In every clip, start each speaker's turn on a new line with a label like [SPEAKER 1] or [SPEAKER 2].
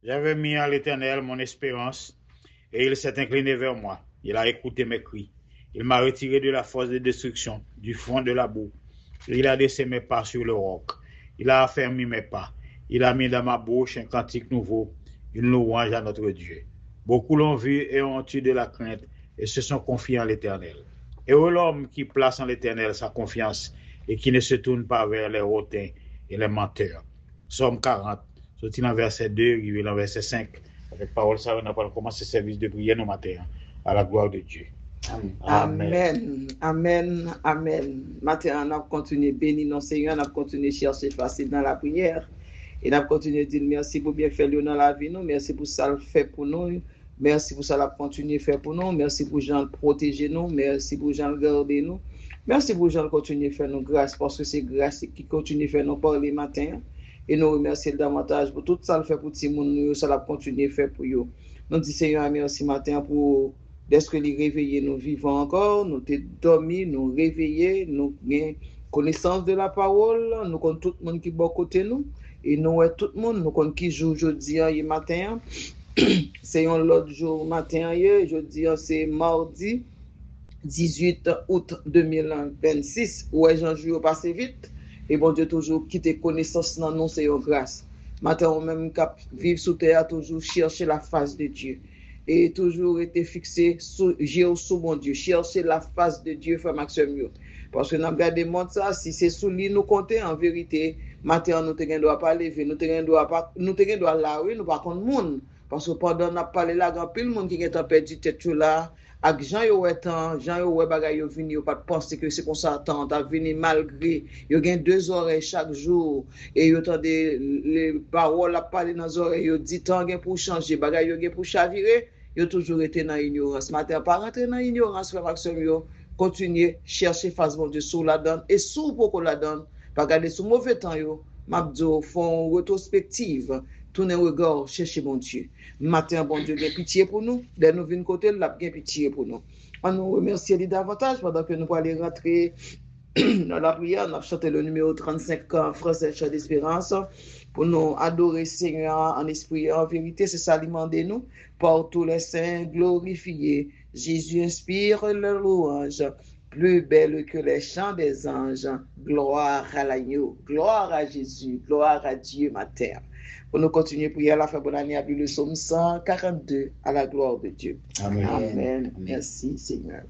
[SPEAKER 1] J'avais mis à l'Éternel mon espérance, et il s'est incliné vers moi. Il a écouté mes cris. Il m'a retiré de la force de destruction, du fond de la boue. Il a laissé mes pas sur le roc. Il a affermi mes pas. Il a mis dans ma bouche un cantique nouveau, une louange à notre Dieu. Beaucoup l'ont vu et ont eu de la crainte et se sont confiés en l'Éternel. Heureux l'homme qui place en l'Éternel sa confiance et qui ne se tourne pas vers les hautains et les menteurs. Psaume 40, sorti dans verset 2, arrivé dans verset 5. Avec parole, ça, on a pas commencé ce service de prière nos matins, à la gloire de Dieu. Amen.
[SPEAKER 2] Amen, amen, amen. Maintenant, on a continué bénir nos Seigneur, on a continué chercher facile dans la prière. Et on a continué dire merci pour bien faire dans la vie, nous. Merci pour ça le fait pour nous. Merci pour ça la continuer faire pour nous. Merci pour Jean protéger nous. Merci pour Jean garder nous. Merci pour Jean continuer faire nous grâce parce que c'est grâce qui continue faire nous parler matin. Et nous remercions davantage pour tout ça le fait pour tout le monde, ça la continuer faire pour vous. Nous disons Seigneur merci matin pour d'être les réveillés, nous vivons encore, nous t'es dormi, nous réveillés, nous avons connaissance de la parole, nous connaissons tout le monde qui est bon côté nous, et nous tout le monde, nous connaissons qui joue aujourd'hui et matin. C'est un autre jour matin, jeudi, c'est mardi 18 août 2026, ouais, Jean-Jules passé vite, et bon Dieu toujours quitter connaissance dans nous, c'est une grâce. Matin, on même cap vivre sous terre, toujours chercher la face de Dieu. Et toujours été fixé sous mon Dieu, chercher la face de Dieu, frère Maxime. Parce que nous avons regardé le monde ça, si c'est sous lui, nous comptons en vérité, matin, nous ne doit pas lever, nous ne doit là, oui, nous ne pas contre le monde. Parce que pendant qu'on a parlé là, il y a plein de monde qui est perdu tête là, avec Jean yo bagay yo vini, yo pas penser que c'est comme ça tant, t'as vini malgré, yo gen 2 oreilles chaque jour, et yo tande les paroles à parler dans les oreilles, yo dit tant gen pour changer, bagay yo gen pour chavirer, yo toujours été dans l'ignorance. Matin, pas rentrer dans l'ignorance, frère Maxime, yo, continuer, chercher face bon Dieu sous la donne, et sous beaucoup la donne, pas regarder sous mauvais temps, yo, m'abdo, font rétrospective, tourner regard, chercher bon Dieu. Matin, bon Dieu, bien pitié pour nous, dès nous venons côté, il a bien pitié pour nous. On nous remercie davantage pendant que nous allons rentrer dans la prière. On a chanté le numéro 35 en français, chant d'espérance, pour nous adorer Seigneur en esprit et en vérité. C'est ça demander nous, par tous les saints glorifiés. Jésus inspire le louange, plus belle que les chants des anges. Gloire à l'agneau, gloire à Jésus, gloire à Dieu, ma terre. Pour nous continuer à prier à la fin bonne année, le psaume 142, à la gloire de Dieu.
[SPEAKER 1] Amen.
[SPEAKER 2] Amen. Merci Seigneur.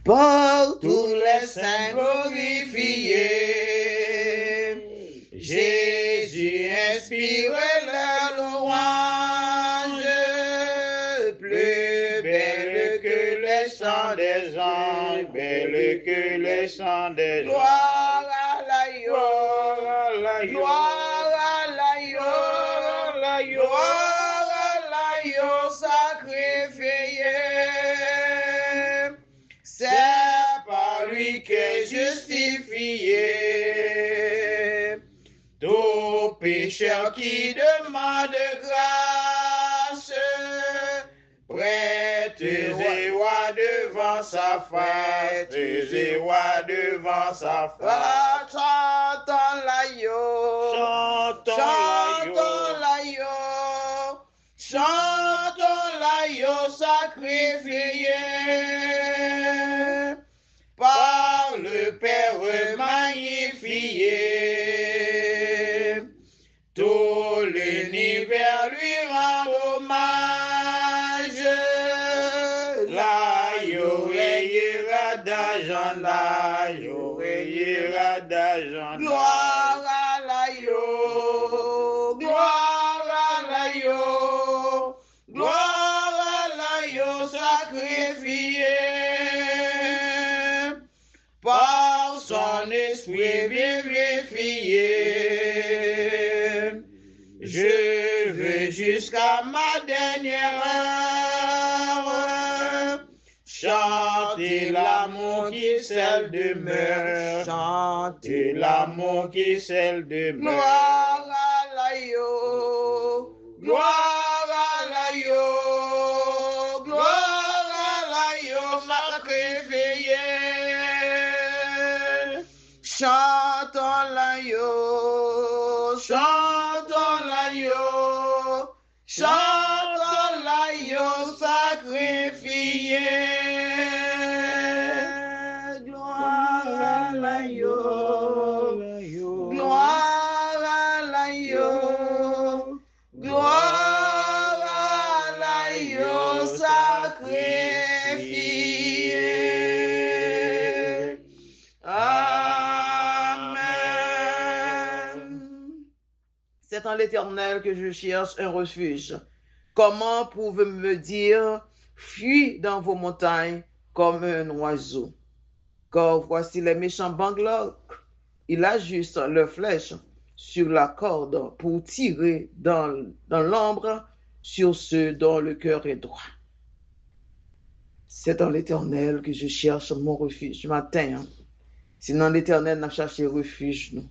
[SPEAKER 2] Par tous les saints glorifiés, Jésus inspire la louange, plus belle que les chants des anges,
[SPEAKER 1] belle que les chants des anges.
[SPEAKER 2] Gloire à l'agneau, gloire à l'agneau, gloire à l'agneau sacrifié. C'est par lui qu'est justifié tout pécheur qui demande grâce, prête et roi devant sa face,
[SPEAKER 1] et roi devant sa face.
[SPEAKER 2] Chantons l'agneau,
[SPEAKER 1] Chantons
[SPEAKER 2] l'agneau, chantons l'agneau sacrifié par le Père magnifié. Tout l'univers lui rend hommage.
[SPEAKER 1] L'agneau rayera d'argent, l'agneau rayera d'argent.
[SPEAKER 2] Gloire à l'agneau, gloire à l'agneau, gloire à l'agneau sacrifié par son esprit vivifié. Je veux jusqu'à ma dernière heure chanter l'amour qui seul demeure,
[SPEAKER 1] chanter l'amour qui seul demeure.
[SPEAKER 2] Gloire à l'agneau, gloire à l'agneau, gloire à l'agneau sacrifié. Chantons l'agneau, chantons l'agneau, chante l'agneau sacrifié. Gloire à l'agneau, gloire à l'agneau, gloire à l'agneau sacrifié. Amen. C'est en l'Éternel que je cherche un refuge. Comment pouvez-vous me dire, fuis dans vos montagnes comme un oiseau? Car voici les méchants banglots, ils ajustent leurs flèches sur la corde pour tirer dans l'ombre sur ceux dont le cœur est droit. C'est dans l'Éternel que je cherche mon refuge. Ce matin, c'est dans l'Éternel que je cherche refuge. Nous.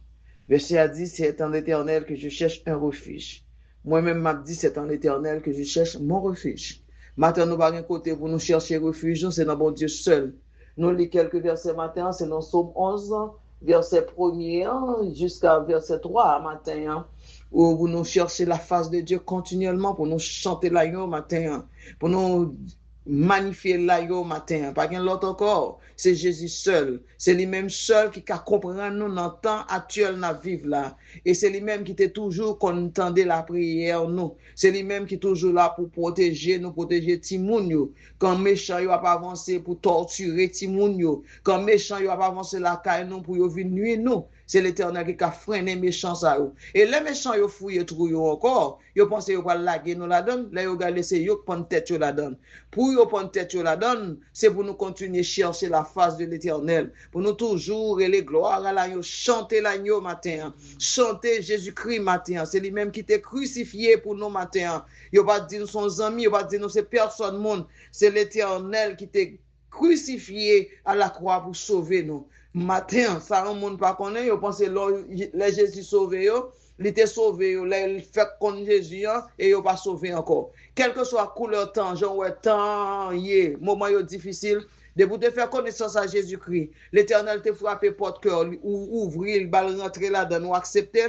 [SPEAKER 2] Verset a dit, c'est en l'Éternel que je cherche un refuge. Moi-même, m'a dit, c'est en l'Éternel que je cherche mon refuge. Matin, nous avons un côté pour nous chercher refuge, c'est dans bon Dieu seul. Nous lisons quelques versets matin, c'est dans Psaume 11, verset 1er jusqu'à verset 3 matin, où vous nous cherchez la face de Dieu continuellement pour nous chanter l'agneau matin, pour nous magnifier l'agneau matin. Pas qu'un l'autre encore, c'est Jésus seul. C'est lui-même seul qui comprend nous dans le temps actuel nous vivre là. Et c'est lui-même qui était toujours qu'on entendait la prière nous. C'est lui-même qui est toujours là pour protéger nous, protéger Timoun yo. Quand méchant yo a pas avancé pour torturer Timoun yo. Quand méchant yo a pas avancé la caille nous pour yo venir nuire nous. C'est l'Éternel qui a freiné méchants ça yo. Et les méchants yo fouillé trou yo encore. Yo pense yo va laguer nous la donne. Là yo gade c'est yo qui prend tête yo la donne. Pour yo prendre tête yo la donne, c'est pour nous continuer chercher la face de l'Éternel. Pour nous toujours et les gloires à l'agneau, chanter l'agneau matin. Chanter Jésus-Christ matin. C'est lui-même qui t'est crucifié pour nous matin. Yo pas dire nous son ami, yo pas dire nous c'est personne monde. C'est l'Éternel qui t'est crucifié à la croix pour sauver nous. Matin, ça un monde pas connaît, yo pense les Jésus sauvé yo, il était sauvé yo, il fait comme Jésus et yo pas sauvé encore. Quel que soit couleur temps, genre ouais temps yé, moment yo difficile, de vous te faire connaissance à Jésus-Christ. L'Éternel te frappé porte cœur ou ouvrir le bal rentrer là-dedans ou accepter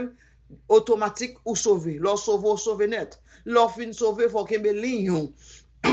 [SPEAKER 2] automatique ou sauver. Leur sauver net. Leur fin sauver faut qu'il me ligne.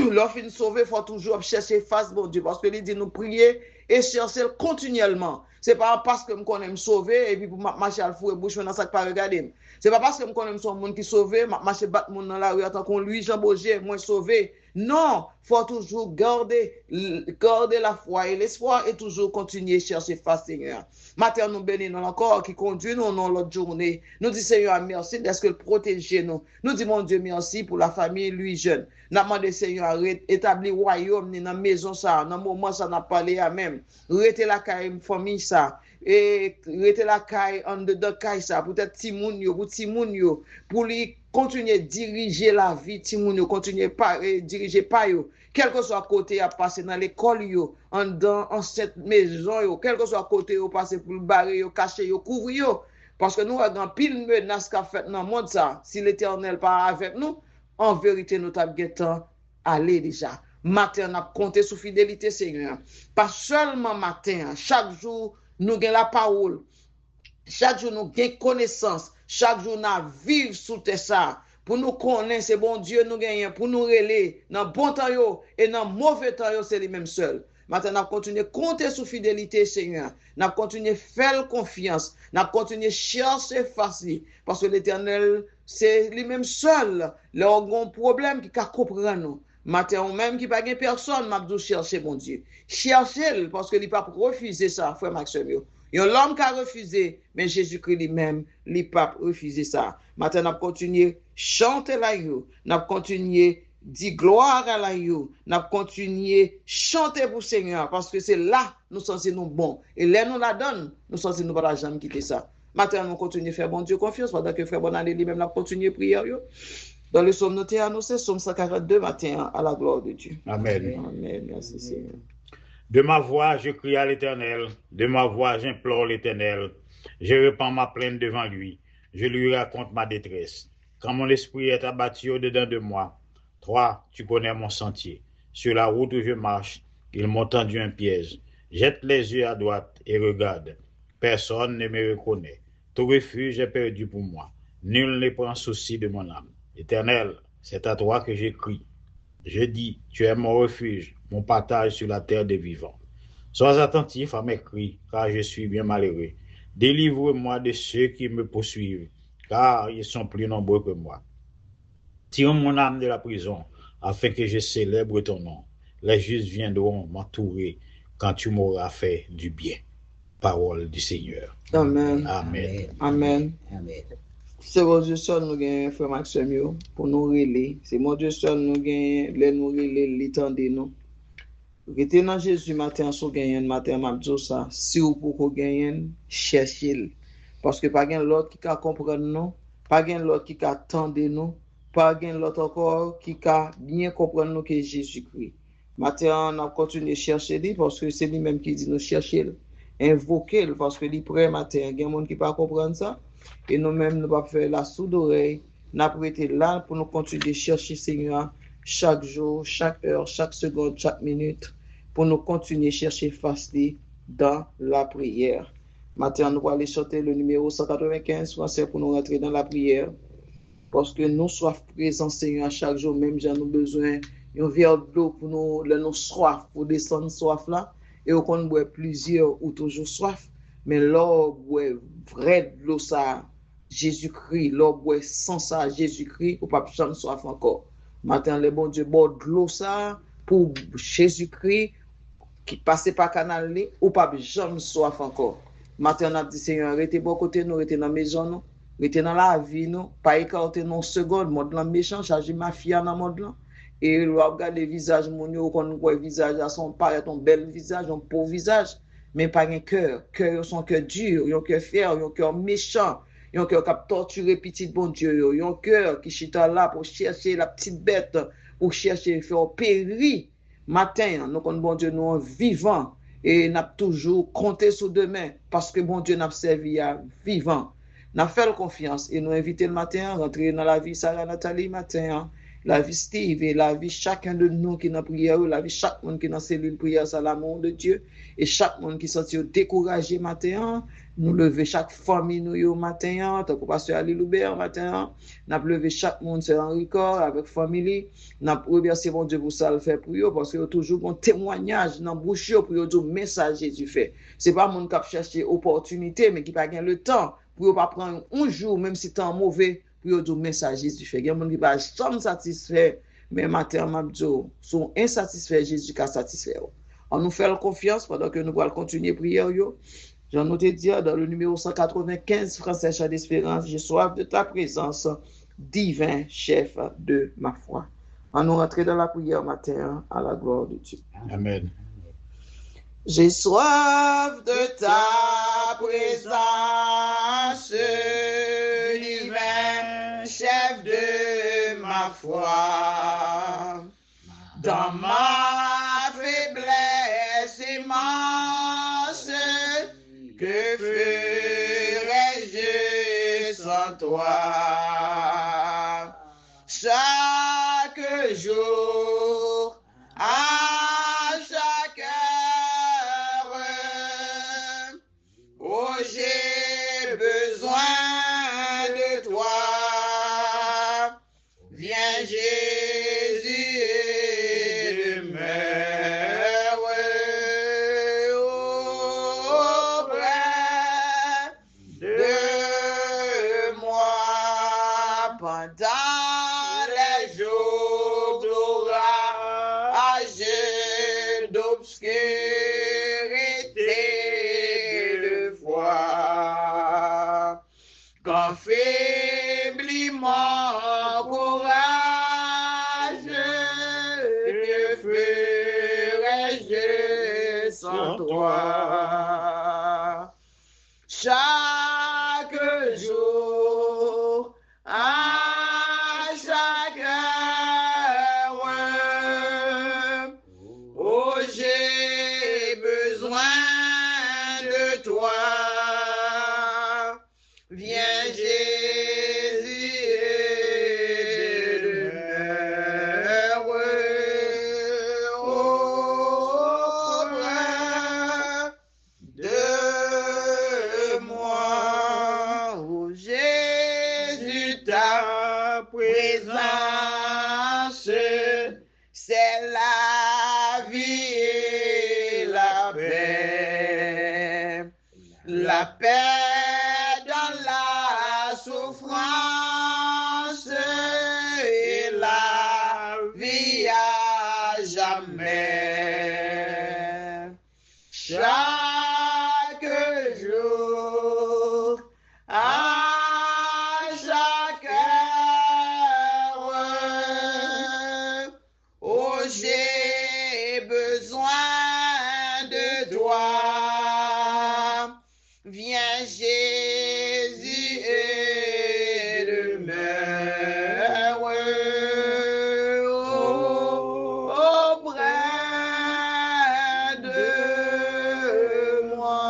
[SPEAKER 2] Leur fin sauver faut toujours chercher face bon Dieu parce que il dit nous prier et chercher continuellement. C'est pas parce que me connais me sauver et puis pour marcher à fou et bouche dans ça pas regarder. C'est pas parce que me connais son monde qui sauver, marcher battre monde dans la rue attend qu'on lui Jean Boger moi sauver. Non, faut toujours garder la foi et l'espoir et toujours continuer à chercher face Seigneur. Matin nous bénissons encore qui conduit nous dans l'autre journée. Nous disons Seigneur merci d'être que protéger nous. Nous disons mon Dieu merci pour la famille lui jeune. Nous demandons Seigneur établir royaume dans la maison ça, dans le moment ça n'a parlé à même. Rester la famille ça et rester la caille en dedans caille ça peut-être Timoun yo pour Timoun yo pour lui continuer diriger la vie Timoun yo continuer pas diriger pas yo quel que soit côté à passer dans l'école yo en cette maison yo quel que soit côté yo passer pour barrer yo cacher yo couvrir yo parce que nous avons pile menace qu'a fait dans monde ça si l'Éternel pas avec nous en vérité nous t'a guettant aller déjà matin on a compté sur fidélité Seigneur pas seulement matin chaque jour nous avons la parole. Chaque jour, nous avons connaissance. Chaque jour, nous vivons sous ça. Pour nous connaître, c'est bon Dieu nous gagnons. Pour nous relayer, dans bon temps et dans mauvais temps, c'est les mêmes seuls. Maintenant, nous continuons à compter sur fidélité, Seigneur. Nous continuons à faire confiance. Nous continuons à chercher facile. Parce que l'Éternel, c'est lui-même seul. Là, on a un problème qui comprend nous. Matin ou même qui pas gain personne m'a dû chercher mon Dieu. Chercher parce que il pas refuser ça frère Maxime. Yon l'homme qui a refusé mais Jésus-Christ lui-même il pas refusé ça. Matin n'a continuer chanter la yo, n'a continuer dire gloire à la yo, n'a continuer chanter pour Seigneur parce que c'est là nous censés nous bon et là nous la donne, nous censés nous pas jamais quitter ça. Matin nous continuer faire bon Dieu confiance pendant que frère Bonalé lui-même n'a continuer prière yo. Dans le psaume noté annoncé, psaume 142, matin, à la gloire de Dieu.
[SPEAKER 1] Amen.
[SPEAKER 2] Amen. Merci Seigneur.
[SPEAKER 1] De ma voix, je crie à l'Éternel. De ma voix, j'implore l'Éternel. Je répands ma plainte devant lui. Je lui raconte ma détresse. Quand mon esprit est abattu au-dedans de moi, toi, tu connais mon sentier. Sur la route où je marche, ils m'ont tendu un piège. Jette les yeux à droite et regarde. Personne ne me reconnaît. Tout refuge est perdu pour moi. Nul ne prend souci de mon âme. Éternel, C'est à toi que j'écris. Je dis, tu es mon refuge, mon partage sur la terre des vivants. Sois attentif à mes cris, car je suis bien malheureux. Délivre-moi de ceux qui me poursuivent, car ils sont plus nombreux que moi. Tire mon âme de la prison, afin que je célèbre ton nom. Les justes viendront m'entourer quand tu m'auras fait du bien. Parole du Seigneur.
[SPEAKER 2] Amen.
[SPEAKER 1] Amen.
[SPEAKER 2] Amen.
[SPEAKER 3] Amen.
[SPEAKER 2] C'est mon Dieu seul nous gagne frère Maxime pour nous relayer. C'est mon Dieu seul nous gagne les nous relayer l'étendue nous. Rete dans Jésus matin sou gagne matin m'a dit ça si ou pour ko gagne chercher parce que pas gagne l'autre qui ka comprendre nous, pas gagne l'autre qui ka tendre nous, pas gagne l'autre encore qui ka bien comprendre nous que Jésus-Christ. Matin on a continué chercher lui parce que c'est lui même qui dit nous chercher, invoquer parce que lui prêt matin, il y a monde qui pas comprendre ça et nous même nous pas faire la sourde oreille, n'a pas été là pour nous continuer chercher Seigneur chaque jour, chaque heure, chaque seconde, chaque minute, pour nous continuer à chercher face dans la prière. Maintenant, nous allons aller chanter le numéro 195 français pour nous rentrer dans la prière. Parce que nous soif présents, Seigneur, chaque jour, même j'ai nous besoin d'un verre d'eau pour nous soif, pour descendre soif là. Et on boit plusieurs ou toujours soif. Mais l'eau boit vrai de l'eau ça, Jésus-Christ, l'eau boit sans ça, Jésus-Christ, ou pas jamais soif encore. Matin, le bon Dieu, boit de l'eau ça pour Jésus-Christ qui passe par canal ou pas jamais soif encore. Matin, on a dit Seigneur, restez bon côté nous, restez dans la maison nous, restez dans la vie nous, pas écarter non seconde, monde là méchant, charger mafia dans monde là. Et regarde le visage mon yo qu'on voit visage à son paraît ton bel visage, un beau visage, mais pas un cœur, son cœur dur, un cœur fier, un cœur méchant. Yon cœur qui a torturé petit bon Dieu, yon cœur qui chita là pour chercher la petite bête, pour chercher faire périr. Matin, nous comme bon Dieu nous vivant et n'a toujours compté sur demain parce que bon Dieu n'a servi à vivant. N'a fait confiance et nous inviter le matin rentrer dans la vie Sarah Nathalie matin, la vie Steve et la vie chacun de nous qui dans prière, la vie chaque monde qui dans cellule prière ça l'amour de Dieu et chaque monde qui senti découragé matin. Nous lever chaque famille nous yo matin, tant que pasteur Ali Loubert matin, n'a levé chaque monde c'est Henri Cor avec famille, n'a remercier bon Dieu pour ça le fait pour eux parce que toujours un témoignage dans bouche pour eux dire message Jésus fait. C'est pas monde qui chercher opportunité mais qui pas gain le temps pour pas prendre un jour même si temps mauvais pour eux dire message Jésus fait. Il y a monde qui pas jamais satisfait mais matin m'a dit sont insatisfaits Jésus qui satisfait. On nous fait confiance pendant que nous allons continuer prière yo. J'en noté dire dans le numéro 195 français Chant d'espérance, j'ai soif de ta présence, divin chef de ma foi. On nous rentre dans la prière matin à la gloire de Dieu.
[SPEAKER 1] Amen.
[SPEAKER 2] J'ai soif de ta présence, divin chef de ma foi. Dans ma faiblesse immense, que ferais-je sans toi? Chaque jour, à chaque heure, oh j'ai besoin de toi. Viens Jésus et demeure auprès de moi pendant les jours d'orage, d'obscurité, de froid. Quand faiblit mon courage, que ferais-je sans toi? Chaque jour, à chaque heure, oh j'ai besoin de toi. Viens Jésus et demeure auprès de
[SPEAKER 1] ta présence,
[SPEAKER 2] c'est la vie et la paix. La paix dans la souffrance et la vie à jamais. Chaque jour, à chaque heure, oh, j'ai besoin de toi. Viens Jésus et demeure auprès de moi.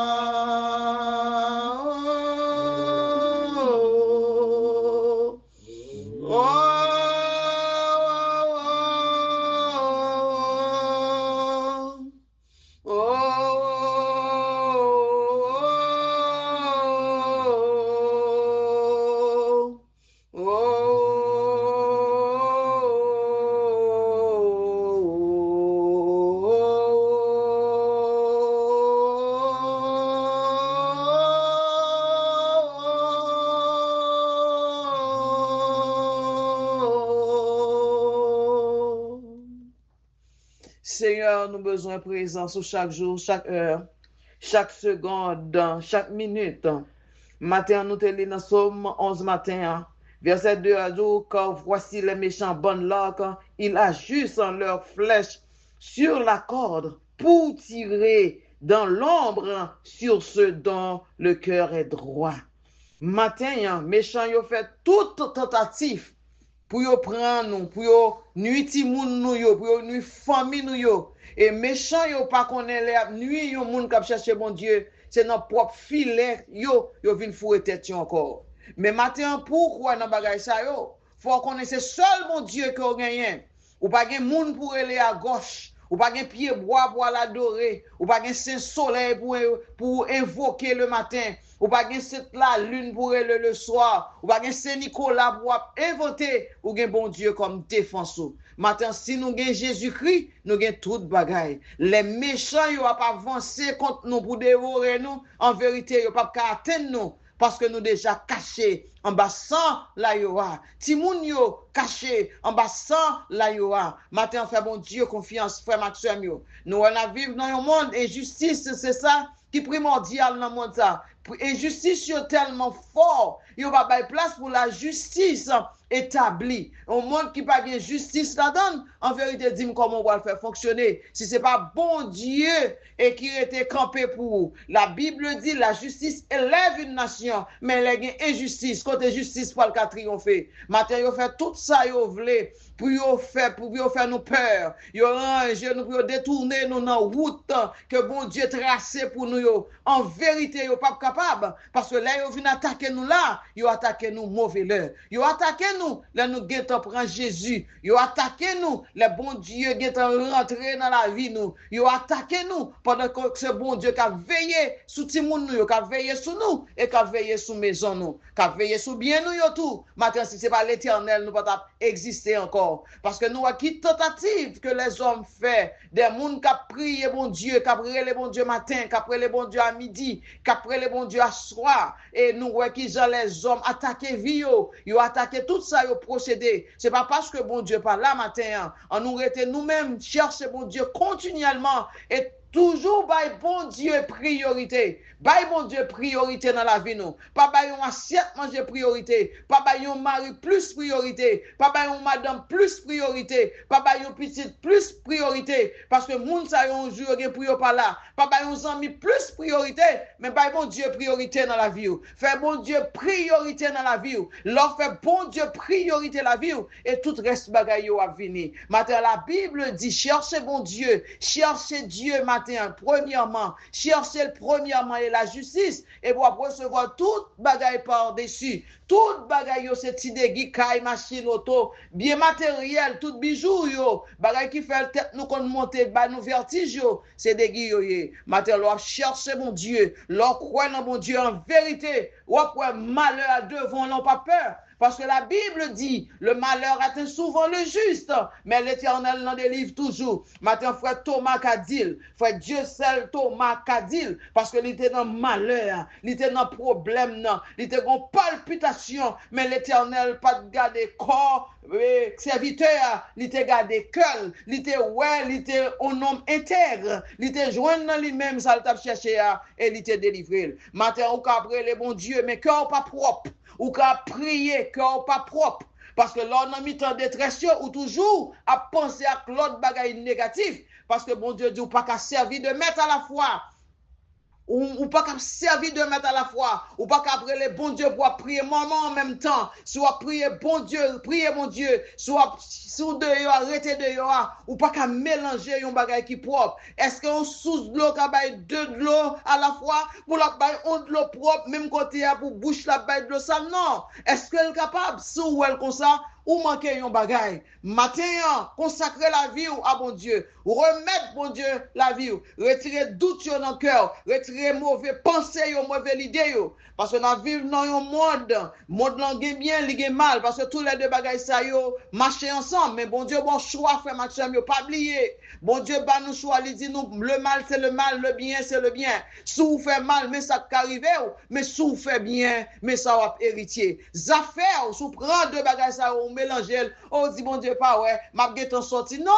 [SPEAKER 2] Seigneur, nous avons besoin de présence chaque jour, chaque heure, chaque seconde, chaque minute. Matin, nous te lisons dans Somme 11 matin, verset 2 à 2, car voici les méchants bonnes larques, ils ajustent leur flèche sur la corde pour tirer dans l'ombre sur ceux dont le cœur est droit. Matin, méchants, ils ont fait toute tentative pour yo prendre nous, pour yo nuit ti moun nou yo, pour yo nuit famille nou yo. Et méchant yo pas connaît les nuit yo moun k'ap chercher bon Dieu, c'est notre propre filet yo vinn fourrer tête yo encore. Mais matin pourquoi dans bagay ça yo? Faut connaître c'est seul bon Dieu que on gagne. Ou pas gen moun pour aller à gauche, ou pas gen pied bois pour l'adorer, ou pas gen saint soleil pour invoquer le matin. Ou pas gen la lune pour le soir, ou pas gen Saint Nicolas pour inventer, ou gen bon Dieu comme défenseur. Maintenant, si nous gen Jésus-Christ, nous gen tout bagaille. Les méchants, ils vont pas avancer contre nous pour dévorer nous. En vérité, ils vont pas atteindre nous. Parce que nous déjà cachés en bas sans la yoa. Timoun yo caché en bas sans la yoa. Maintenant, fait bon Dieu confiance, frère Maxime yo. Nous on a vivre dans un monde injustice, c'est ça qui est primordial dans le monde ça. Injustice est tellement fort, il va pas place pour la justice établie. Un monde qui pas de justice là-dedans, en vérité, dis-moi comment on va le faire fonctionner. Si c'est pas bon Dieu et qui était campé pour vous. La Bible dit la justice élève une nation, mais il y a une injustice. Côté justice, pas le cas triompher. Maintenant, il fait tout ça, il voulait pour faire nous peur. Il range nous pour détourner nous dans route que bon Dieu tracé pour nous. En vérité, il pas capable parce que là il vient attaquer nous là, il attaquer nous mauvais l'heure. Il attaquer nous là nous guettons prendre Jésus. Il attaquer nous le bon Dieu guettons rentrer dans la vie nous. Il attaquer nous pendant que ce bon Dieu qui a veillé sur tout monde nous, qui a veillé sur nous et qui a veillé sur maison nous, qui a veillé sur bien nous tout. Maintenant si c'est pas l'Éternel nous pas exister encore. Parce que nous avons qui tentative que les hommes font, des gens qui prient bon Dieu, qui prient le bon Dieu matin, qui prient le bon Dieu à midi, qui prient le bon Dieu à soir, et nous voyons qui les hommes attaquer vie, ils ont attaqué tout ça, ils ont procédé. C'est pas parce que bon Dieu pas là matin, on nous était nous-mêmes chercher bon Dieu continuellement et toujours by bon Dieu priorité. By bon Dieu priorité dans la vie nous. Pas by un assiette manger priorité. Pas by un mari plus priorité. Pas by un madame plus priorité. Pas by un petit plus priorité. Parce que moun sa yon jour gen pour yo pas là. Pas by un ami plus priorité. Mais by bon Dieu priorité dans la vie. Fait bon Dieu priorité dans la vie. Leur fait bon Dieu priorité dans la vie. Et tout reste bagay yo a venir. Matin la Bible dit cherchez bon Dieu. Cherchez Dieu matin. Premièrement. Cherchez le premièrement et la justice et pour recevoir toute bagaille par-dessus. Toute bagaille yo c'est tidegi kay machine auto, bien matériel, tout bijou yo, bagaille qui fait tête nous qu'on monter ba nous vertige yo, c'est des yo yé. Matin l'on chercher mon Dieu, l'on croit dans mon Dieu en vérité, ou après malheur devant l'on pas peur. Parce que la Bible dit, le malheur atteint souvent le juste, mais l'Éternel l'en délivre toujours. Matin, frère Thomas qu'a dit, frère Dieu seul Thomas qu'a dit, parce que il était dans malheur, il était dans problème, il était dans palpitation, mais l'Éternel pas de garder corps, serviteur, il était gardé cœur, il était ouais, il était un homme intègre, il était joint dans lui-même, ça le t'a cherché et il était délivré. Matin, ou qu'a prié les bons Dieu, mais cœur pas propre, ou qu'a prié, cœur pas propre. Parce que l'on a mis en détresse ou toujours à penser à l'autre bagaille négatif. Parce que bon Dieu dit, ou pas qu'à servir de maître à la fois. Ou pas qu'à servir de maître à la fois. Ou pas qu'à prier bon Dieu pour prier maman en même temps. Soit prier bon Dieu. Soit sous dehors, arrêter dehors. Ou pas qu'à mélanger un bagage qui propre. Est-ce qu'on sous de l'eau, qu'à bailler deux de l'eau à la fois? Pour la bailler de l'eau propre, même côté pour bouche la bailler de l'eau sale? Non. Est-ce qu'elle est capable, sous elle comme ça? Ou manquer yon bagay. Matin, consacrer la vie à bon Dieu. Remettre bon Dieu la vie. Retirer doute dans le cœur. Retirer mauvais pensées, mauvais idées. Parce que nous vivons dans un monde. Monde là bien, il mal. Parce que tous les deux bagages ça yo marcher ensemble. Mais bon Dieu, bon choix, frère Maxime, pas oublier. Bon Dieu, bah nous choix, il dit nous, le mal c'est le mal, le bien c'est le bien. Si vous faites mal, mais ça qu'arrive. Mais si vous faites bien, mais ça va héritier. Affaires, si vous prenez deux bagages ça mélanger, on dit bon Dieu pas ouais, m'a gueton sorti. Non,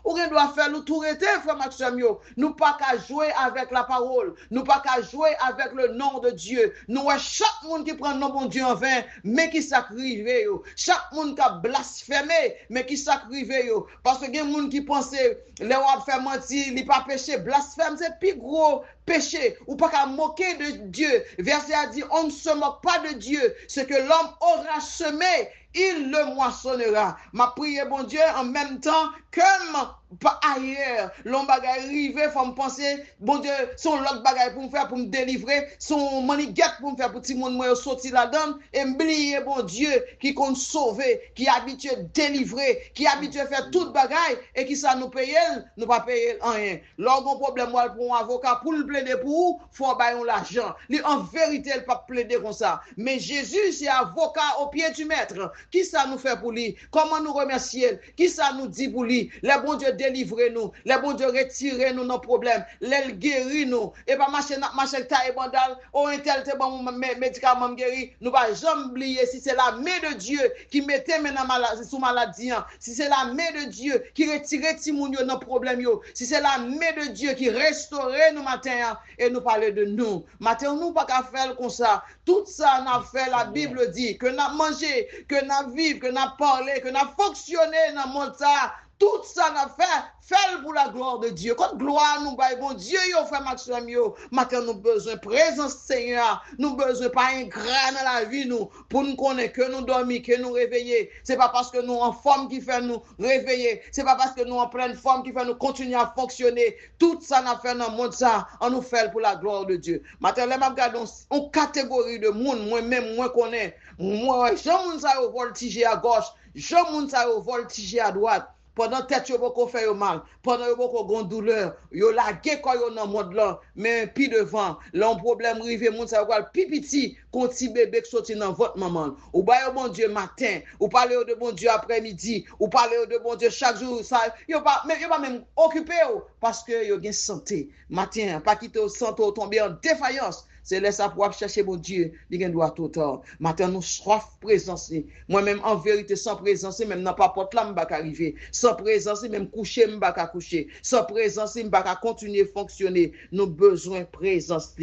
[SPEAKER 2] on doit faire nous tout rester frère Maxime yo. Nous pas qu'à jouer avec la parole, nous pas qu'à jouer avec le nom de Dieu. Nous chaque monde qui prend nom bon Dieu en vain, mais qui sacrifie yo. Chaque monde qui a blasphémé, mais qui sacrifie yo. Parce que il y a des gens qui pensent les on faire mentir, il pas péché, blasphème c'est plus gros péché, ou pas qu'à moquer de Dieu. Verset a dit, on ne se moque pas de Dieu. Ce que l'homme aura semé, il le moissonnera. Ma prière, bon Dieu, en même temps, comme pas ailleurs, l'homme bagaille arrivé, faut me penser, bon Dieu, son l'autre bagaille pour me faire, pour me délivrer, son maniguette pour me faire, pour tout le monde, moi, sortir là-dedans, et m'oublier, bon Dieu, qui compte sauver, qui est habitué délivrer, qui est habitué faire toute bagaille, et qui ça nous paye, nous pas payer rien. Lorsqu'on problème, moi, pour un avocat, pour le plaider pour vous, faut bailler l'argent. En vérité, il pas plaider comme ça. Mais Jésus, c'est avocat au pied du maître. Qui ça nous fait pour lui? Comment nous remercier? Qui ça nous dit pour lui? Les bon Dieu délivrez-nous. Les bon Dieu retirez-nous nos problèmes. Les guéris-nous. Et pas marcher taille bandal. Oh, un tel te bon médicament guéri. Nous pas jamais oublier si c'est la main de Dieu qui mettait maintenant sous maladie. Si c'est la main de Dieu qui retirait Timounio nos problèmes. Si c'est la main de Dieu qui restaurait nous matin et nous parler de nous. Matin, nous pas qu'à faire comme ça. Tout ça, n'a fait, la Bible dit, que n'a mangé, que n'a vécu, que n'a parlé, que n'a fonctionné dans le monde ça. Tout ça n'a fait pour la gloire de Dieu. Quand gloire nous baille bon Dieu, yo frère Maxime yo. Maintenant nous besoin présence Seigneur. Nous besoin pas un grand dans la vie nous pour nous connaître que nous dormir, que nous réveiller. C'est pas parce que nous en forme qui fait nous réveiller. C'est pas parce que nous en pleine forme qui fait nous continuer à fonctionner. Tout ça n'a fait dans le monde ça, on nous fait pour la gloire de Dieu. Maintenant m'a regardé une catégorie de monde moi-même moi connais. Moi Jean moun ça voltiger à gauche, Jean moun ça voltiger à droite. Pendant tête yo beaucoup fait mal, pendant yo beaucoup gon douleur, yo lagué quoi yo dans monde là, mais puis devant, l'on problème rive moun ça quoi pipiti kon ti bébé qui sorti dans votre maman. Ou ba yo bon Dieu matin, ou parler de bon Dieu après-midi, ou parler de bon Dieu chaque jour ça, yo pas même occupé parce que yo gen santé. Matin, pas quitter au santé tomber en défaillance. C'est là ça pour chercher mon Dieu, il gagne droit tout temps. Maintenant nous soif présence. Moi-même en vérité sans présence, même dans pas porte là m'pa arriver. Sans présence, même coucher m'pa coucher. Sans présence, m'pa continuer fonctionner. Nous besoin présence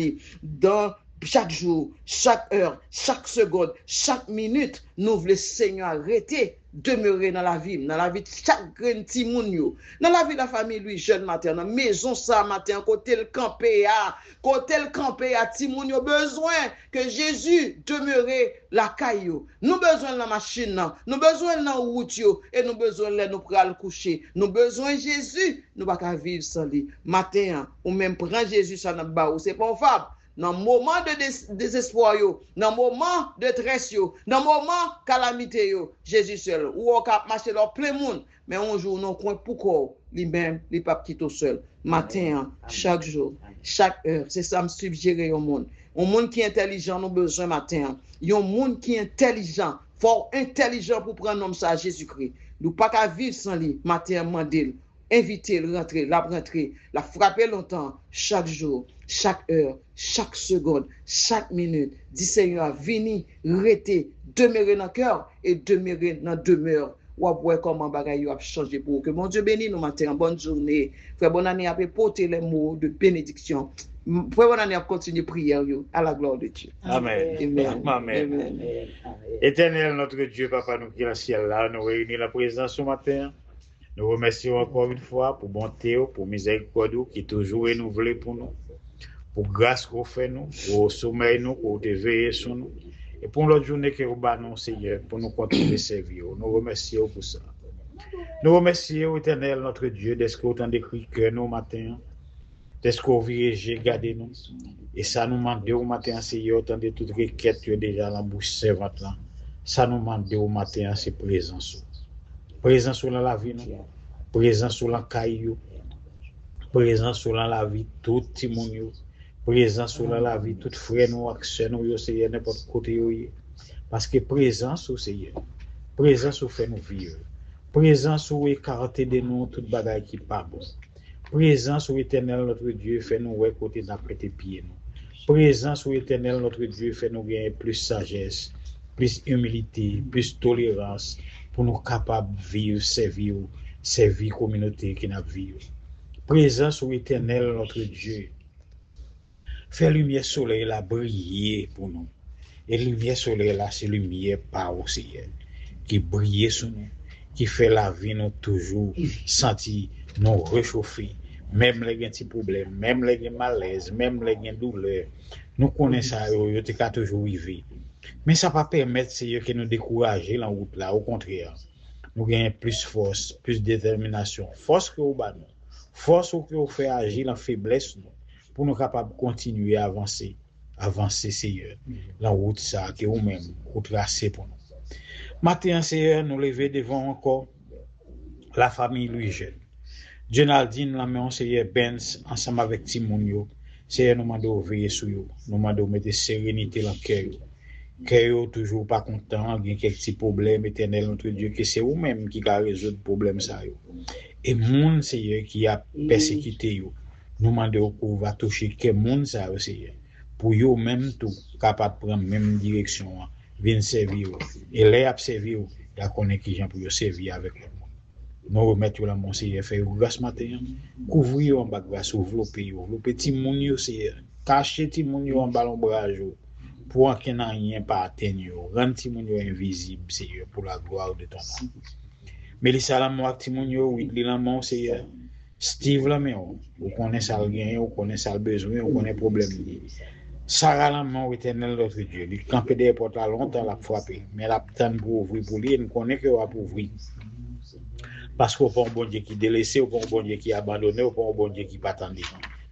[SPEAKER 2] dans chaque jour, chaque heure, chaque seconde, chaque minute, nous voulons Seigneur arrêter demeurer dans la vie de chaque petit moun yo. Dans la vie de la famille, lui, jeune matin, dans la maison ça matin, côté le campé à ti moun yo besoin que Jésus demeure la caillou. Nous besoin de la machine, nous besoin de la route yo, et nous besoin de nous pral coucher. Nous besoin de Jésus, nous pas vivre sans lui. Matin, ou même prend Jésus ça dans ba ou c'est pas fable. Dans le moment de désespoir, dans le moment de détresse, dans le moment de calamité, Jésus seul. Ou on a marché dans plein monde, mais un jour, nous coin pourquoi lui-même, il pas quitter seul. Matin, chaque jour, chaque heure, c'est ça me suggérer au monde. Un monde qui est intelligent, nous besoin matin. Un monde qui est intelligent, Fort intelligent pour prendre nom ça Jésus-Christ. Nous pas qu'à vivre sans lui, matin mandel. Inviter le rentrer, la frapper longtemps, chaque jour, chaque heure, chaque seconde, chaque minute. Dis Seigneur, vini, rester, demeurer dans le cœur et demeurer dans la demeure. Ou à voir comment bagaille a changé pour que mon Dieu bénisse nous matin. Bonne journée. Frère, bonne année à porter les mots de bénédiction. Frère, bonne année à continuer prière à la gloire de Dieu.
[SPEAKER 1] Amen.
[SPEAKER 2] Amen.
[SPEAKER 1] Amen.
[SPEAKER 2] Amen.
[SPEAKER 1] Éternel, notre Dieu, Papa, nous qui est dans le ciel là, nous réunissons la présence ce matin. Nous remercions encore une fois pour bonté, pour miséricorde qui est toujours renouvelée pour nous, pour grâce qu'on fait nous, pour sommeil nous, pour te veiller sur nous, et pour l'autre journée que vous nous, Seigneur, pour nous continuer à servir. Nous remercions pour ça. Nous remercions, Éternel, notre Dieu, d'être autant d'écrit que nous matin, d'être qu'on virage, garder nous. Et ça nous demande au matin, Seigneur, autant de toutes les quêtes que déjà dans la bouche servante là. Ça nous demande au matin, c'est présence. Présence sur la vie, présence sur la caillou, présence sur la vie, tout le monde, présence sur la vie, tout frère, nous, accès, nous, Seigneur, n'importe côté, parce que présence, Seigneur, présence, fait nous vivre, présence, écarter de nous, toute bagaille qui n'est pas bon, présence, éternel, notre Dieu, fait nous, côté d'après tes pieds, nous, présence, éternel, notre Dieu, fait nous gagner plus sagesse, plus humilité, plus tolérance, pour nous capables de vivre, servir communauté qui n'a vivre. Présence au éternel, notre Dieu. Fait lumière soleil là briller pour nous. Et lumière soleil là, c'est lumière par au Seigneur, qui brille sur nous, qui fait la vie nous toujours sentir nous réchauffer. Même les petits problèmes, même les malaises, même les douleurs. Nous connaissons ça, nous sommes toujours vivre. Mais ça ne va pas permettre, Seigneur, que nous décourager la route là. Au contraire, nous gagnons plus force, plus détermination. Force que vous battez, force que vous fait agir la faiblesse pour nous capables de continuer à avancer. Avancer, Seigneur, la route ça, que vous-même, vous tracez pour nous. Matin, Seigneur, nous lever devant encore la famille Louis Jeune. Jonaldine, la main, Seigneur, Benz, ensemble avec Timonio. Seigneur, nous demandons de veiller sur eux. Nous demandons de mettre sérénité dans le cœur. Que toujours pas content, il y a quelques petits problèmes, éternel notre Dieu, que c'est vous-même qui a résoudre le problème ça. Et monde Seigneur qui a persécuté nous demandons pour va toucher que monde ça Seigneur pour eux même tout capable de prendre même direction, venir servir et les servir, il y a connaît qui gens pour servir avec nous. Nous remettons la mon Seigneur fait grâce matin, couvrir en bas grâce envelopper petit monde Seigneur, cacher petit monde en ballon brage. Pour qu'il n'y ait rien pas atteindre, rendre Timonio invisible, Seigneur, pour la gloire de ton nom. Mélissa la mort, Timonio, Whitley la mort, Seigneur. Steve la mort, vous connaissez le gain, vous connaissez le besoin, vous connaissez le problème. Sarah la mort, éternel notre Dieu. Il campait des portes à longtemps, la frappé. Mais la petite pour ouvrir pour lui, nous connaissons qu'il va pour ouvrir. Parce qu'on pas un bon Dieu qui délaissé, on pas un bon Dieu qui abandonné, on pas un bon Dieu qui pas attendu.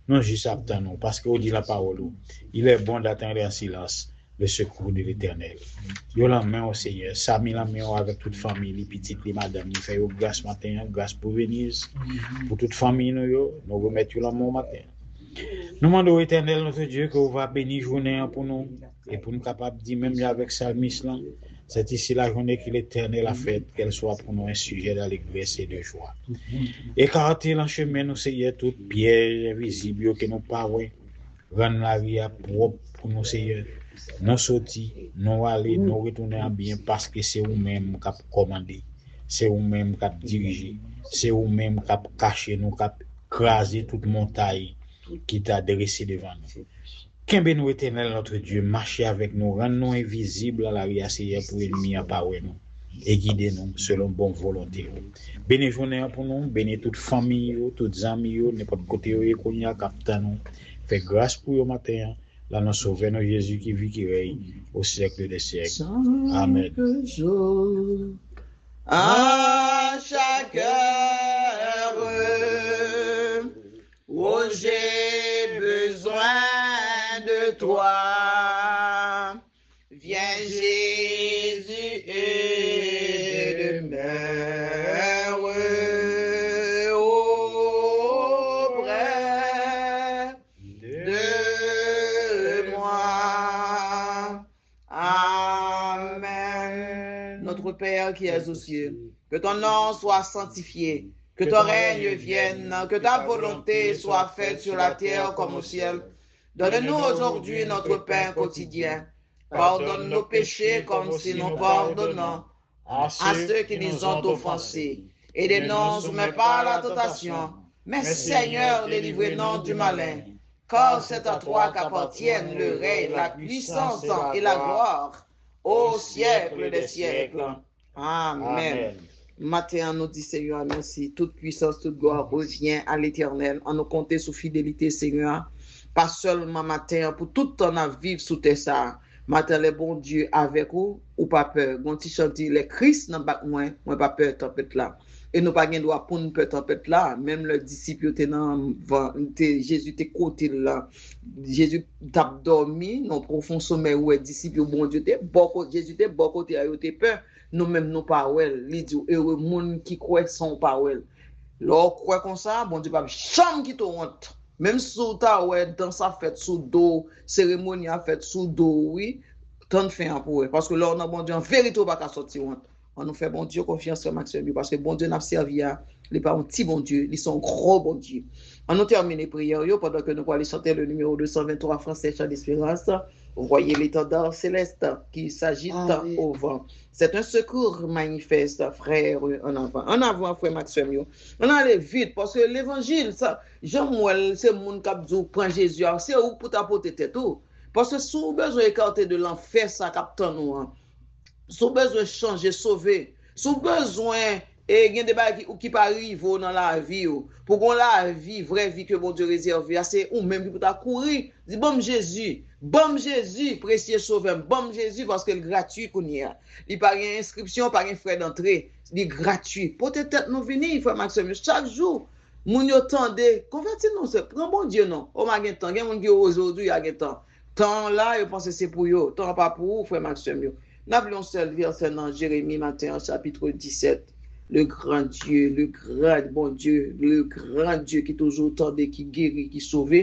[SPEAKER 1] Non, juste attendons, parce qu'on dit la parole. Il est bon d'attendre en silence le secours de l'Éternel. Yo la main au Seigneur, Samy la main avec toute famille, les petites, les madames, il fait grâce matin, grâce pour Venise, pour toute famille, nous remettons la main au matin. Nous demandons au Éternel, notre Dieu, que vous va bénir journée pour nous, et pour nous capables de dire, même avec Salmis, c'est ici la journée que l'Éternel a faite, qu'elle soit pour nous un sujet d'allégresse et de joie. Écartez le chemin, nous, Seigneur, toute piège invisible que nous parlons, rendre la vie propre pour nous, Seigneur. Nous sortir, nous aller, nous retourner en bien, parce que c'est vous-même qui avez commandé, c'est vous-même qui avez dirigé, c'est vous-même qui avez caché nous, qui avez crasé toute montagne qui t'a dressé devant nous. Qu'un nous éternel notre Dieu, marcher avec nous, rendre-nous invisibles à la vie, Seigneur, pour l'ennemi à part nous et guider nous selon bonne volonté. Bénis journée pour nous, bénis toute famille, toutes amis, n'importe côté où qu'on y a capté nous. Fais grâce pour le matin, là nous sauvons nous Jésus qui vit, qui règne au siècle des siècles. Amen.
[SPEAKER 2] À chaque heure où j'ai besoin de toi, viens Jésus et demeure auprès de moi. Amen. Père qui es aux cieux, que ton nom soit sanctifié, que ton règne vienne, que ta volonté soit faite sur la terre comme au ciel. Donne-nous aujourd'hui notre pain quotidien. Pardonne nos péchés comme si nous pardonnons à ceux qui nous ont offensés. Et ne nous soumets pas à la tentation, mais Seigneur, délivre-nous du malin. Car c'est à toi qu'appartiennent le règne, la puissance et la gloire au siècle des siècles. Amen. Matin, nous dit Seigneur, merci. Toute puissance, toute gloire revient à l'Éternel. On nous compte sous fidélité, Seigneur. Pas seulement matin, pour tout temps à vivre sous tes ça. Matin, le bon Dieu avec vous, ou pas peur. Mon petit chantier, les Christ n'ont pas moins pas peur tempête là. Et nous pas droit pour nous peur tempête là. Même le disciple était dans Jésus était côté là. Jésus t'a dormi dans profond sommeil où est disciple bon Dieu était beaucoup Jésus était beaucoup côté a eu peur. Nous même nous pas well. Il dit heureux monde qui croit son pas well. Lors croit comme ça, bon Dieu pas jamais qui te honte. Même sous ta ouais dans sa fête sous dos, cérémonie a fait sous dos oui, tant fait pour parce que là on a bon Dieu en vérité pas qu'à sortir honte. On nous fait bon Dieu confiance sur Maxime parce que bon Dieu n'a servi à les pas un petit bon Dieu, ils sont gros bon Dieu. On nous termine prière pendant que nous allons chanter le numéro 223 français Chant d'espérance. Vous voyez l'étendard céleste qui s'agite au vent. C'est un secours manifeste, frère, en avant. En avant, frère Maxime. On allait vite parce que l'évangile, ça, Jean-Mouel, c'est mon cap dit prend Jésus, c'est où pour t'apporter tout. Parce que si vous besoin d'écarter de l'enfer, ça capte nous. Si vous besoin de changer, sauver, si vous besoin et il y a des choses qui pas arriver dans la vie pour qu'on la vie vraie vie que bon Dieu réserve c'est ou même pour ta courir dis bon Jésus précieux sauveur bon Jésus parce que le gratuit qu'on y a il pas une inscription pas un frais d'entrée c'est gratuit peut-être nous venir frère Maxime chaque jour moun yo tande convertir non c'est prend bon Dieu non au ma gen temps gen moun qui aujourd'hui a gen temps là je pense c'est pour yo temps pas pour frère Maxime n'appelons seul verset dans Jérémie matin chapitre 17. Le grand Dieu, le grand bon Dieu, le grand Dieu qui toujours tendait, qui guérit, qui sauve.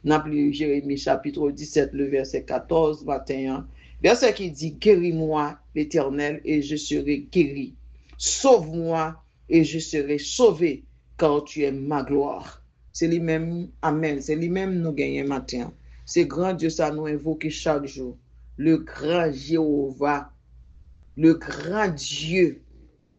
[SPEAKER 2] Nous appelons Jérémie chapitre 17, le verset 14, 21. Verset qui dit, guéris-moi l'Éternel et je serai guéri. Sauve-moi et je serai sauvé car tu es ma gloire. C'est lui-même, amen, c'est lui-même nous gagnons matin. C'est grand Dieu ça nous invoque chaque jour. Le grand Jéhovah, le grand Dieu,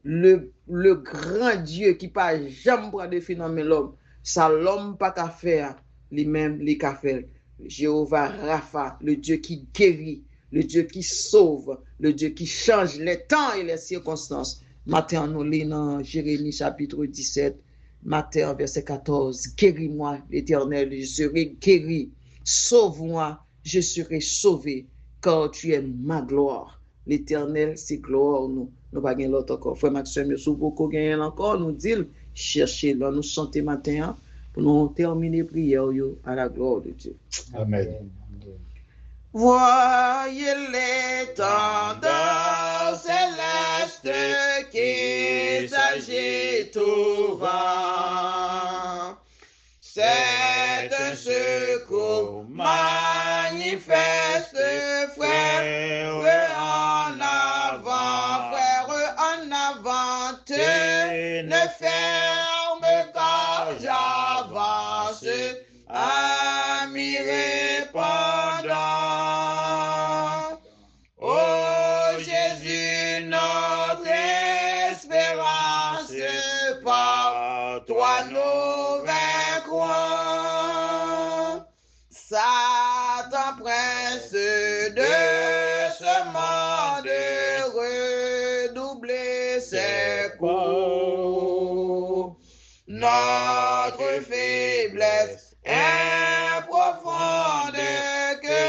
[SPEAKER 2] le grand Dieu qui pas jamais prendre de phénomène l'homme ça l'homme pas qu'à faire lui-même les qu'a faire Jéhovah Rapha le Dieu qui guérit le Dieu qui sauve le Dieu qui change les temps et les circonstances matin nous lit dans Jérémie chapitre 17 matin verset 14 guéris-moi l'Éternel je serai guéri sauve-moi je serai sauvé car tu es ma gloire. L'Éternel, c'est gloire, nous pas gagner l'autre encore. Frère Maxime, si beaucoup gagner encore, nous dit, cherchez là, nous chanter matin, pour nous terminer prière à la gloire de Dieu.
[SPEAKER 1] Amen.
[SPEAKER 2] Voyez l'étendard céleste qui s'agite au vent. C'est un secours manifeste, frère, en avant, ne ferme quand j'avance, ami répandant. Oh Jésus, notre espérance, par toi nous vaincrons. Satan, prince de ce monde, redoubler ses coups. Notre faiblesse est profonde, que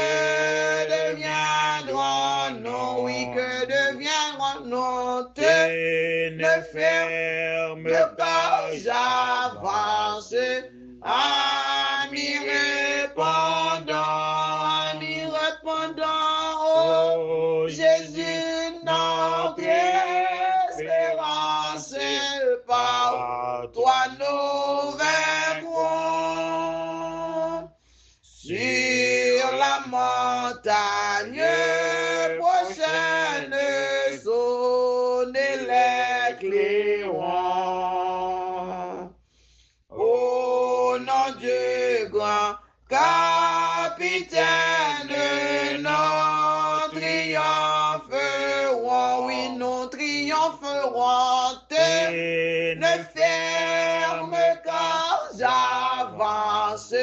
[SPEAKER 2] deviendrons-nous, oui, que deviendrons-nous, ne ferme pas, j'avance, ami répondant, oh Jésus, notre espérance, par toi nous vaincrons. Sur la montagne prochaine, sonne espérons. Ô nom du grand capitaine, nous triompherons, oui, nous triompherons. Ne ferme car j'avance,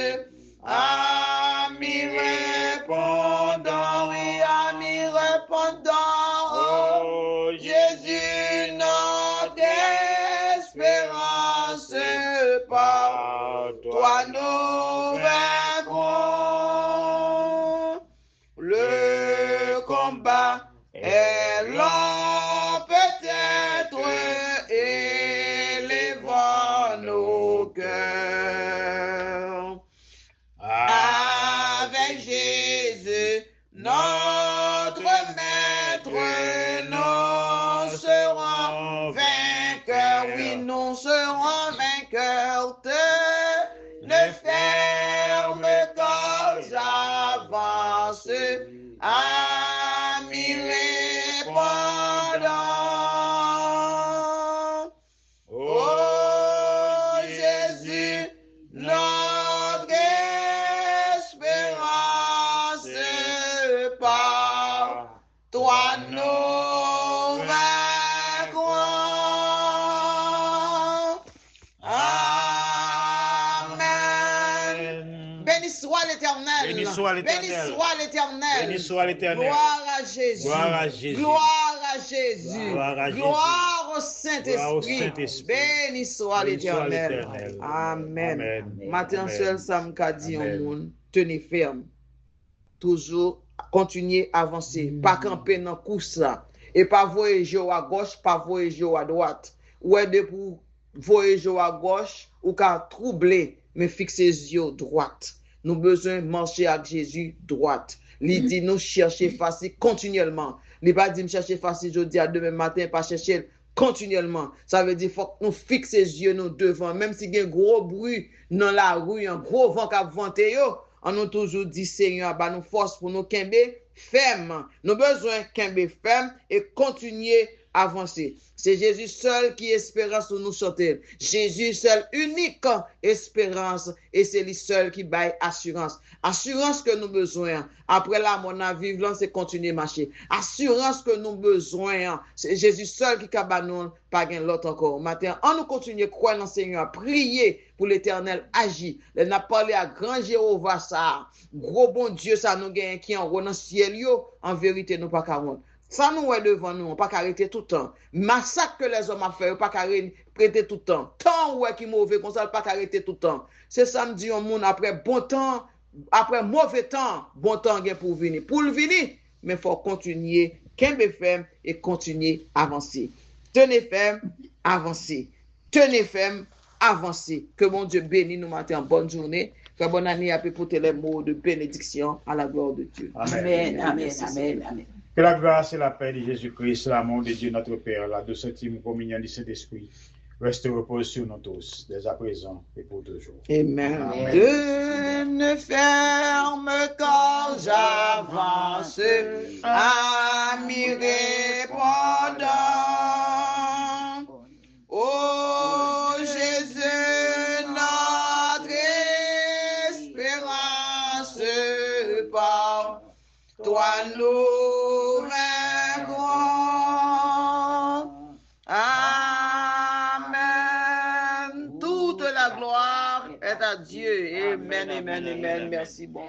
[SPEAKER 2] amis répondant, oui, amis répondant. Oh, Jésus, notre espérance, par toi nous vaincrons. Le combat est long peut-être, élevant nos cœurs. Avec Jésus, notre maître, nous serons vainqueurs. Oui, nous serons vainqueurs. Ne ferme quand j'avance, amis répondant. Oh Jésus, notre espérance, par toi nous vaincrons. Amen. Béni soit l'Éternel.
[SPEAKER 1] Béni soit l'Éternel.
[SPEAKER 2] Béni soit l'Éternel.
[SPEAKER 1] Béni soit l'Éternel.
[SPEAKER 2] Gloire à Jésus.
[SPEAKER 1] Gloire à Jésus.
[SPEAKER 2] Gloire à Jésus.
[SPEAKER 1] Gloire à Jésus.
[SPEAKER 2] Gloire au
[SPEAKER 1] Gloire au
[SPEAKER 2] Saint-Esprit.
[SPEAKER 1] Saint-Esprit.
[SPEAKER 2] Béni soit
[SPEAKER 1] Béni soit
[SPEAKER 2] l'Éternel.
[SPEAKER 1] l'Éternel.
[SPEAKER 2] Amen.
[SPEAKER 1] Amen.
[SPEAKER 2] Matin
[SPEAKER 1] Amen.
[SPEAKER 2] seul, ça me dit au
[SPEAKER 1] Amen.
[SPEAKER 2] monde, tenez ferme. Toujours continuer à avancer. Pas camper dans le course là. Et pas voyager à gauche, pas voyager à droite. Ou est pour voyager à gauche, ou qu'à troubler, mais fixer les yeux droite. Nous besoin marcher avec Jésus droite. Il dit nous chercher facile continuellement. Il pas dit me chercher facile jeudi à demain matin, pas chercher continuellement. Ça veut dire faut que nous fixer les yeux nous devant, même si il y a un gros bruit dans la rue, un gros vent qui a vanté yo, on nous toujours dit Seigneur, bah nous force pour nous kembe ferme. Nous besoin kembe ferme et continuer à avancer. C'est Jésus seul qui espérance pour nous chanter. Jésus seul unique espérance et c'est lui seul qui baille assurance. Assurance que nous besoin. Après la mon avis, c'est continuer à marcher. Assurance que nous besoin. C'est Jésus seul qui cabanon pas gain l'autre encore. Matin, on nous continue à croire dans le Seigneur, prier pour l'Éternel agir. Il n'a parlé à grand Jéhovah ça. Gros bon Dieu ça nous gagne qui en haut dans le ciel yo, en vérité nous pas carrément. Ça nous est devant nous, on pas arrêter tout le temps. Massacre que les hommes ont fait, on pas arrêter tout le temps. Tant ouais qui mauvais, comme ça, pas arrêter tout le temps. C'est samedi on monde après bon temps, après mauvais temps, bon temps gain pour venir. Pour le venir, mais faut continuer, kembe ferme et continuer à avancer. Tenez ferme, avancez. Tenez ferme, avancez. Que mon Dieu bénisse nous matin, bonne journée. Que bonne année après pour les mots de bénédiction à la gloire de Dieu.
[SPEAKER 3] Amen, amen, amen, amen.
[SPEAKER 1] Que la grâce et la paix de Jésus-Christ, l'amour de Dieu notre Père, la douce intime communion du Saint-Esprit, reste repose sur nous tous, dès à présent et pour toujours.
[SPEAKER 2] Amen.
[SPEAKER 3] Amen.
[SPEAKER 2] Dieu ne ferme quand j'avance, amis répondant. Oh Jésus, notre espérance, par toi nous vaincrons. Amen. Toute la gloire est à Dieu. Amen, amen, amen. Merci, bon.